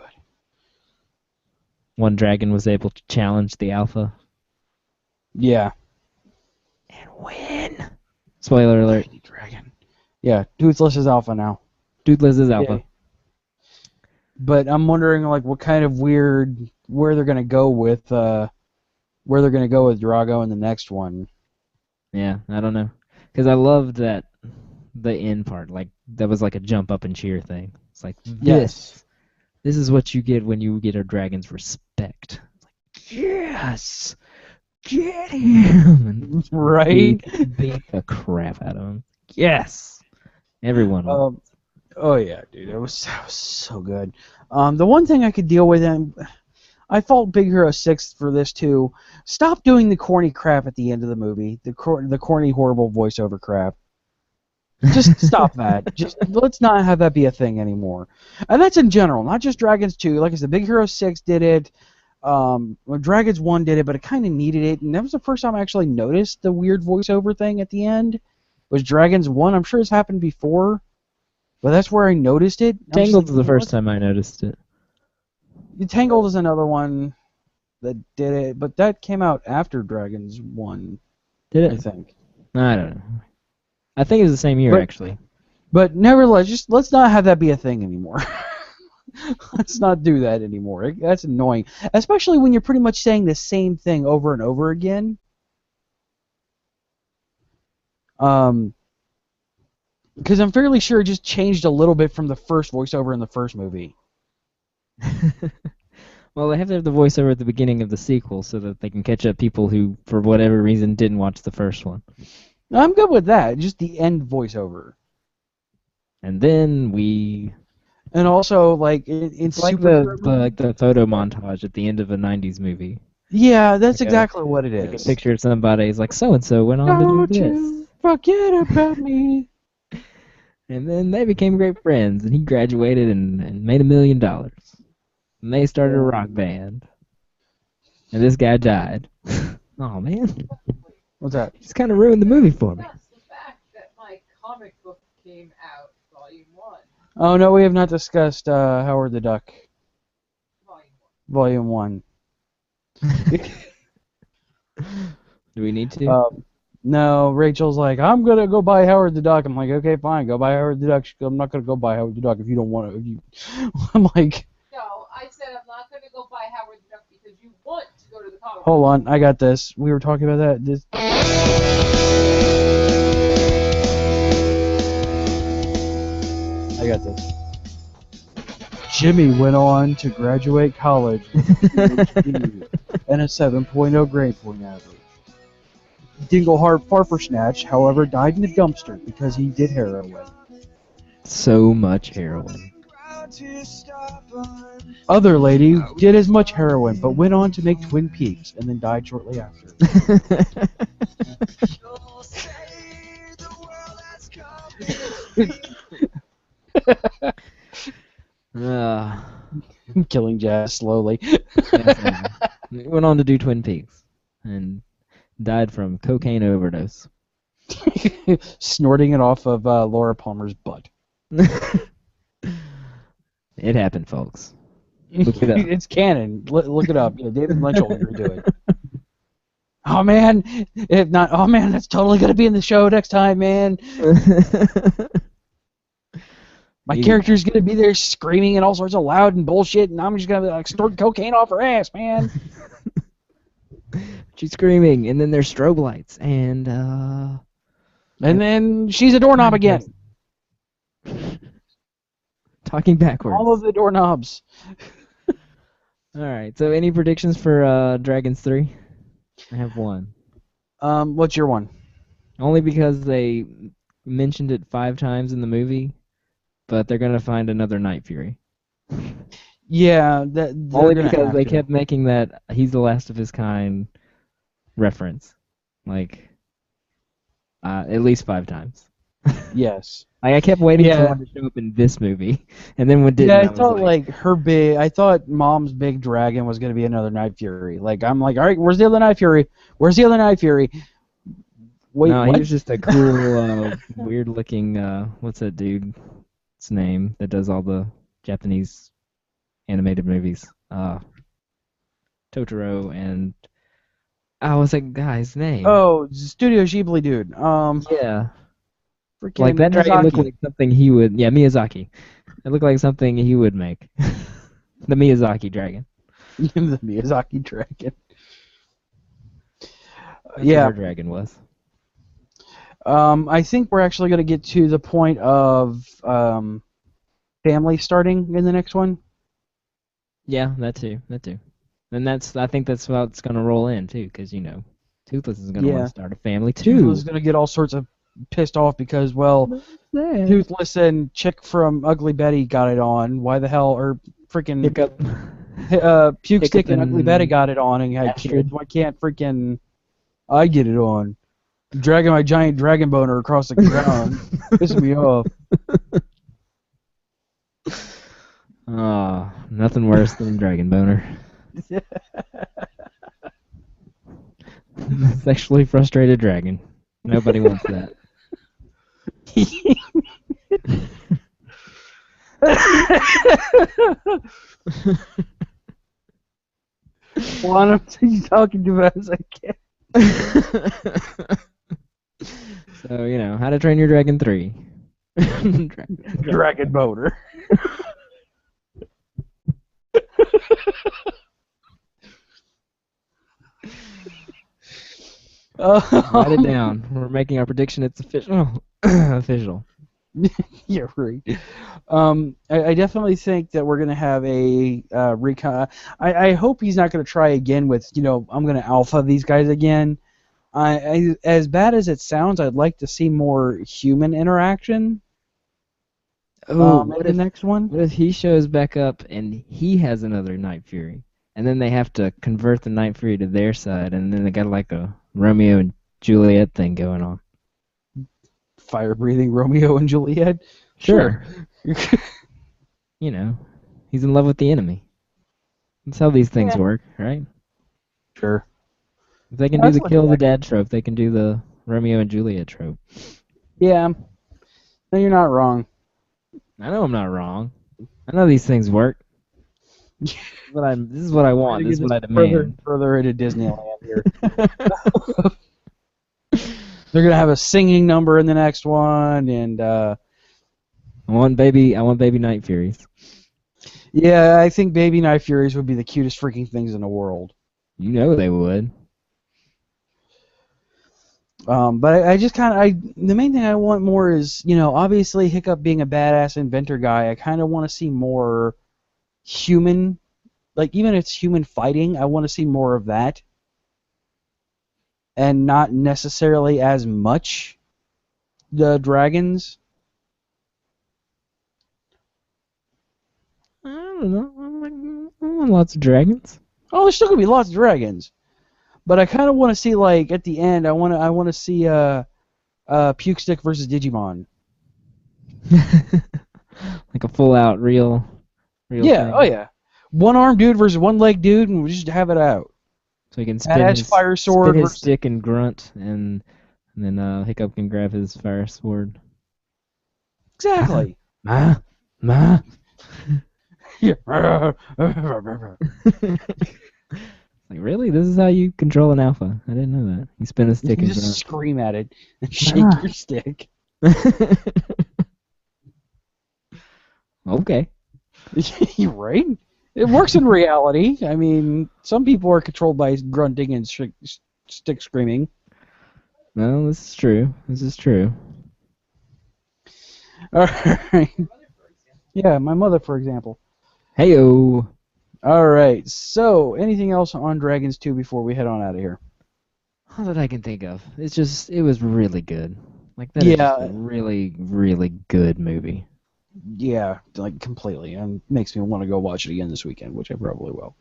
one dragon was able to challenge the alpha. Yeah. And win. Spoiler alert. Tiny dragon. Yeah, Toothless is alpha now. Toothless is alpha. Yay. But I'm wondering like what kind of weird where they're gonna go with Drago in the next one. Yeah, I don't know, because I loved that the end part. Like that was like a jump up and cheer thing. It's like this is what you get when you get a dragon's respect. It's like, yes, get him, and Right? beat the crap out of him. Yes, everyone. Oh yeah, dude, that was so good. The one thing I could deal with, and I fault Big Hero 6 for this too. Stop doing the corny crap at the end of the movie. The corny, horrible voiceover crap. Just stop that. Just let's not have that be a thing anymore. And that's in general, not just Dragons 2. Like I said, Big Hero 6 did it. Dragons 1 did it, but it kind of needed it. And that was the first time I actually noticed the weird voiceover thing at the end. Was Dragons 1. I'm sure it's happened before. But that's where I noticed it. Tangled was the first time I noticed it. Tangled is another one that did it, but that came out after Dragons 1. Did it? I think. I don't know. I think it was the same year, actually. But nevertheless, just let's not have that be a thing anymore. Let's not do that anymore. That's annoying, especially when you're pretty much saying the same thing over and over again. Because I'm fairly sure it just changed a little bit from the first voiceover in the first movie. Well, they have to have the voiceover at the beginning of the sequel so that they can catch up people who, for whatever reason, didn't watch the first one. I'm good with that. Just the end voiceover. And then we... And also, like, in It's like the photo montage at the end of a 90s movie. Yeah, that's Like exactly what it Like is. a picture of somebody is like, so-and-so went on Don't to do this. you forget about me. And then they became great friends, and he graduated and made $1 million. And they started a rock band. And this guy died. Oh, man. What's that? He's kind of ruined the movie for me. That's the fact that my comic book came out, Volume 1. Oh, no, we have not discussed Howard the Duck. Volume 1. Do we need to? No, Rachel's like, I'm gonna go buy Howard the Duck. I'm like, okay, fine, go buy Howard the Duck. She goes, I'm not gonna go buy Howard the Duck if you don't want to. I'm like, No, I said I'm not going to go buy Howard the Duck because you want to go to the comic. hold on, I got this. We were talking about that. I got this. Jimmy went on to graduate college with a PhD and a 7.0 grade point average. Didn't go far for Snatch, however, died in a dumpster because he did heroin. So much heroin. Other lady did as much heroin, but went on to make Twin Peaks and then died shortly after. Killing Jazz slowly. He went on to do Twin Peaks and died from cocaine overdose. Snorting it off of Laura Palmer's butt. It happened, folks. Look it up. It's canon. Look it up. Yeah, David Lynch will redo it. Oh man, if not, oh man, that's totally gonna be in the show next time, man. My character's gonna be there screaming and all sorts of loud and bullshit, and I'm just gonna be like snorting cocaine off her ass, man. She's screaming, and then there's strobe lights, and then she's a doorknob again. Talking backwards. All of the doorknobs. Alright, so any predictions for Dragons 3? I have one. What's your one? Only because they mentioned it 5 times in the movie, but they're gonna find another Night Fury. Yeah, only because they kept making that he's the last of his kind reference, like at least 5 times. Yes. I kept waiting for one to show up in this movie, and then when didn't. Yeah, I thought like her big. I thought Mom's big dragon was gonna be another Night Fury. Like I'm like, all right, where's the other Night Fury? Where's the other Night Fury? Wait, no, what? he was just a cool, weird-looking. What's that dude's name that does all the Japanese animated movies? Totoro and. Oh, what's that guy's name? Oh, Studio Ghibli dude. Yeah. Freaking Like that dragon looked Miyazaki. like something he would. Yeah, Miyazaki. It looked like something he would make. The Miyazaki dragon. The Miyazaki dragon. That's Yeah. what her dragon was. I think we're actually going to get to the point of family starting in the next one. Yeah, that too. That too. And I think that's how it's going to roll in too, because Toothless is going to want to start a family too. Toothless is going to get all sorts of pissed off because, well, Toothless and Chick from Ugly Betty got it on. Why the hell? Or freaking Puke Stick and Ugly Betty got it on and had kids. Why can't freaking I get it on? Dragging my giant dragon boner across the ground. Pissing me off. Nothing worse than a dragon boner. Sexually frustrated dragon. Nobody wants that. Well, I'm talking too fast. I can't. So, How to Train Your Dragon 3. Dragon boner. Write it down. We're making our prediction. It's official. Official. Yeah, right. I definitely think that we're gonna have a recon. I hope he's not gonna try again with I'm gonna alpha these guys again. I as bad as it sounds, I'd like to see more human interaction. Oh, in the next one? What if he shows back up and he has another Night Fury, and then they have to convert the Night Fury to their side, and then they got like a Romeo and Juliet thing going on. Fire-breathing Romeo and Juliet? Sure. He's in love with the enemy. That's how these things work, right? Sure. If they can do the kill the dad trope, they can do the Romeo and Juliet trope. Yeah. No, you're not wrong. I know I'm not wrong. I know these things work. This is what I want. This is what I demand. Further into Disneyland here. They're gonna have a singing number in the next one, and I want baby Night Furies. yeah, I think Baby Night Furies would be the cutest freaking things in the world. You know they would. But I just the main thing I want more is, obviously Hiccup being a badass inventor guy, I kind of want to see more human, like even if it's human fighting, I want to see more of that. And not necessarily as much the dragons. I don't know. I want lots of dragons. Oh, there's still gonna be lots of dragons. But I kind of want to see, like, at the end, I want to see Puke Stick versus Digimon. Like a full out real Yeah, thing. oh yeah. One arm dude versus one leg dude, and we just have it out. So he can spin fire sword spin his versus... stick and grunt, and then Hiccup can grab his fire sword. Exactly. Ma. Yeah. Like, really? This is how you control an alpha? I didn't know that. You spin a stick You and just grunt. scream at it and shake your stick. Okay. You're right. It works in reality. I mean, some people are controlled by grunting and stick screaming. No, this is true. All right. Yeah, my mother, for example. Heyo. All right. So, anything else on Dragons 2 before we head on out of here? All that I can think of. It was really good. Like, that is just a really, really good movie. Yeah, like completely. And makes me want to go watch it again this weekend, which I probably will.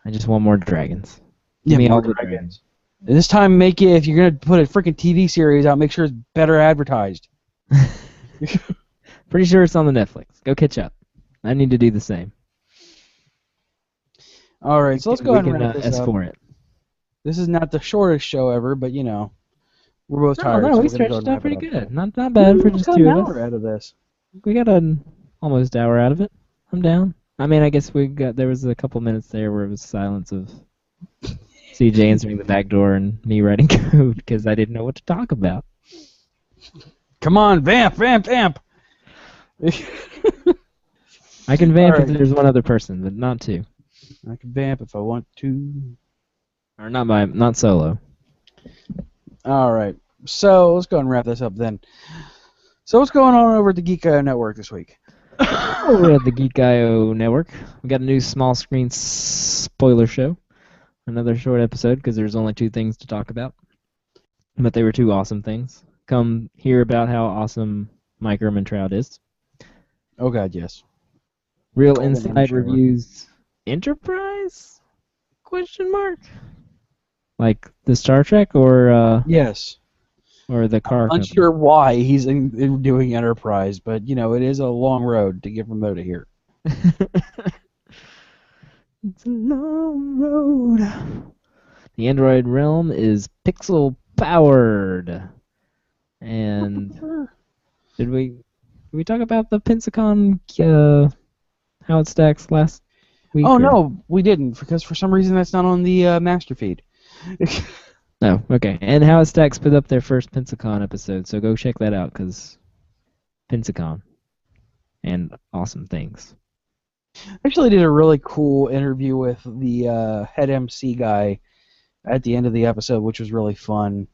I just want more dragons. Yeah, Give me more all the dragons. This time, if you're going to put a freaking TV series out, make sure it's better advertised. Pretty sure it's on the Netflix. Go catch up. I need to do the same. All right, so let's go ahead and wrap this up. S4 it. This is not the shortest show ever, but we're both tired. No, so we we're gonna go stretched and out wrap pretty it up. good. Not bad for just two of us. Out of this. We got an almost hour out of it. I'm down. I mean, I guess there was a couple minutes there where it was silence of CJ answering the back door and me writing code because I didn't know what to talk about. Come on, vamp! I can vamp All right. if there's one other person, but not two. I can vamp if I want to. Or not solo. All right, so let's go and wrap this up then. So what's going on over at the Geek Network this week? Over at the Geek IO network, we got a new small screen spoiler show. Another short episode because there's only two things to talk about. But they were two awesome things. Come hear about how awesome Mike Ehrmantraut is. Oh God, yes. Real Golden Insight shower. Reviews Enterprise? Question mark? Like the Star Trek or Yes. or the car company? Unsure why he's doing Enterprise, but it is a long road to get from there to here. It's a long road. The Android realm is pixel powered. And did we talk about the Pensacon how it stacks last week? Oh no, we didn't, because for some reason that's not on the master feed. No, okay. And How It Stacks put up their first Pensacon episode, so go check that out, because Pensacon and awesome things. Actually did a really cool interview with the head MC guy at the end of the episode, which was really fun.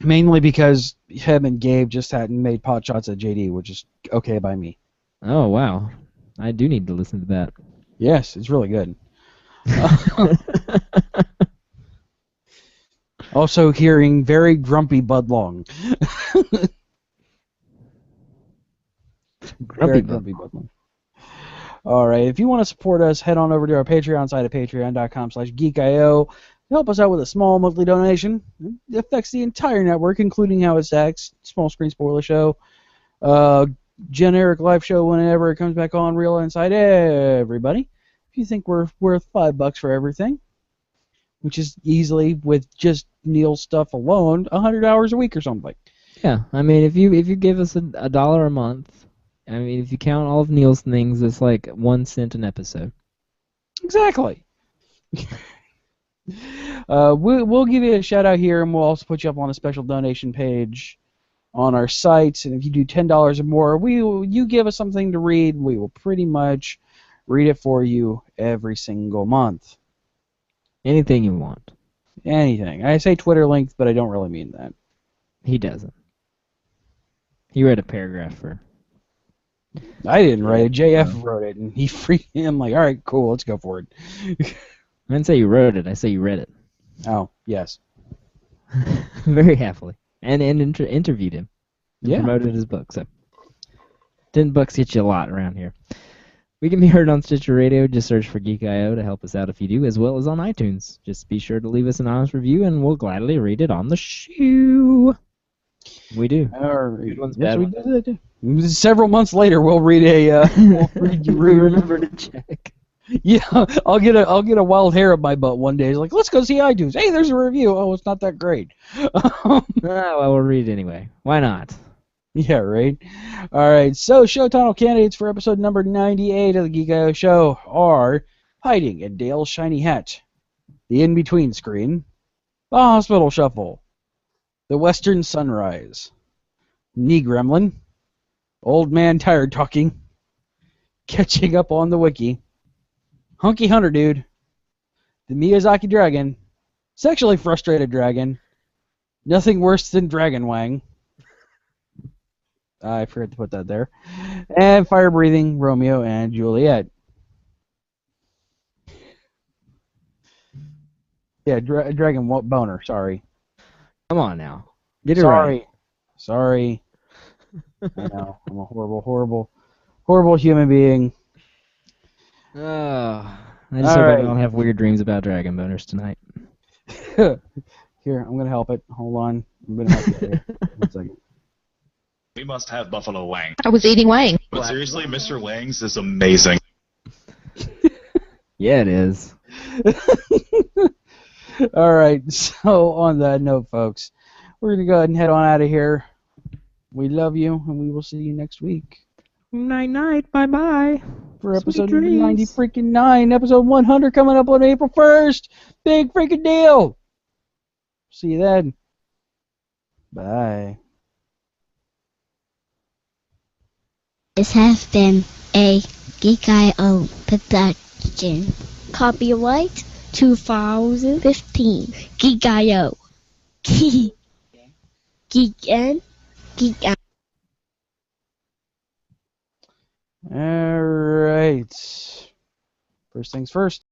Mainly because him and Gabe just hadn't made pot shots at JD, which is okay by me. Oh, wow. I do need to listen to that. Yes, it's really good. Also hearing very grumpy Bud Long. Very grumpy Bud Long. All right, if you want to support us, head on over to our Patreon site at patreon.com/geekio. Help us out with a small monthly donation. It affects the entire network, including How It Stacks, Small Screen Spoiler Show, generic live show whenever it comes back on, Real Inside everybody. If you think we're worth $5 for everything, which is easily, with just Neil's stuff alone, 100 hours a week or something. Yeah, I mean, if you give us a dollar a month, I mean, if you count all of Neil's things, it's like 1 cent an episode. Exactly. We'll give you a shout out here, and we'll also put you up on a special donation page on our site. And if you do $10 or more, you give us something to read. We will pretty much read it for you every single month. Anything you want. Anything. I say Twitter links, but I don't really mean that. He doesn't. He read a paragraph for. I didn't write it. JF wrote it, and he freaked me. I'm like, all right, cool, let's go for it. I didn't say you wrote it. I say you read it. Oh, yes. Very happily. And interviewed him. And Yeah. promoted his book. So $10 gets you a lot around here. We can be heard on Stitcher Radio. Just search for Geek IO to help us out if you do, as well as on iTunes. Just be sure to leave us an honest review, and we'll gladly read it on the show. We do. Good ones, Yes, bad we ones. do. Several months later, we'll read a. We'll read you. Remember to check. Yeah, I'll get a wild hair up my butt one day. It's like, let's go see iTunes. Hey, there's a review. Oh, it's not that great. Well, we'll read it anyway. Why not? Yeah, right. All right. So, show title candidates for episode number 98 of the Geek IO Show are Hiding in Dale's Shiny Hat, The In-Between Screen, The Hospital Shuffle, The Western Sunrise, Knee Gremlin, Old Man Tired Talking, Catching Up on the Wiki, Hunky Hunter Dude, The Miyazaki Dragon, Sexually Frustrated Dragon, Nothing Worse Than Dragon Wang. I forgot to put that there. And Fire Breathing Romeo and Juliet. Yeah, Dragon Boner, sorry. Come on now. Get it right. Sorry. I know. I'm a horrible human being. I just hope I don't have weird dreams about dragon boners tonight. Here, I'm going to help it. Hold on. I'm going to help you here. 1 second. We must have Buffalo Wang. I was eating Wang. But seriously, Mr. Wang's is amazing. Yeah, it is. All right. So, on that note, folks, we're going to go ahead and head on out of here. We love you, and we will see you next week. Night. Bye-bye. For episode 90 freaking 9. Episode 100 coming up on April 1st. Big freaking deal. See you then. Bye. This has been a Geek IO production. Copyright 2015. Geek IO. Geek in. Geek out. All right. First things first.